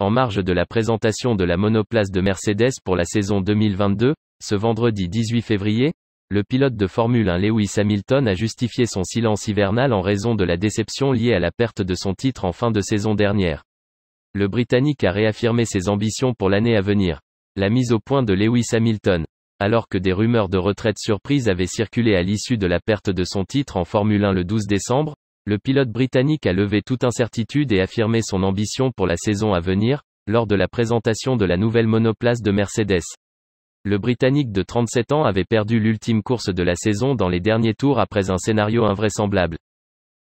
En marge de la présentation de la monoplace de Mercedes pour la saison 2022, ce vendredi 18 février, le pilote de Formule 1 Lewis Hamilton a justifié son silence hivernal en raison de la déception liée à la perte de son titre en fin de saison dernière. Le Britannique a réaffirmé ses ambitions pour l'année à venir. La mise au point de Lewis Hamilton. Alors que des rumeurs de retraite surprise avaient circulé à l'issue de la perte de son titre en Formule 1 le 12 décembre, le pilote britannique a levé toute incertitude et affirmé son ambition pour la saison à venir, lors de la présentation de la nouvelle monoplace de Mercedes. Le Britannique de 37 ans avait perdu l'ultime course de la saison dans les derniers tours après un scénario invraisemblable.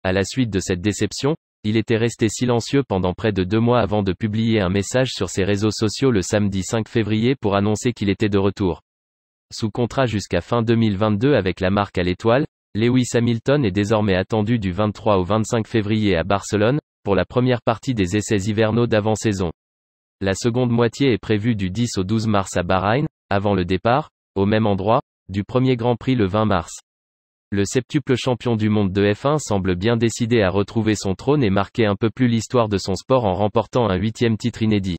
À la suite de cette déception, il était resté silencieux pendant près de 2 mois avant de publier un message sur ses réseaux sociaux le samedi 5 février pour annoncer qu'il était de retour. Sous contrat jusqu'à fin 2022 avec la marque à l'étoile, Lewis Hamilton est désormais attendu du 23 au 25 février à Barcelone, pour la première partie des essais hivernaux d'avant-saison. La seconde moitié est prévue du 10 au 12 mars à Bahreïn, avant le départ, au même endroit, du premier Grand Prix le 20 mars. Le septuple champion du monde de F1 semble bien décidé à retrouver son trône et marquer un peu plus l'histoire de son sport en remportant un 8e titre inédit.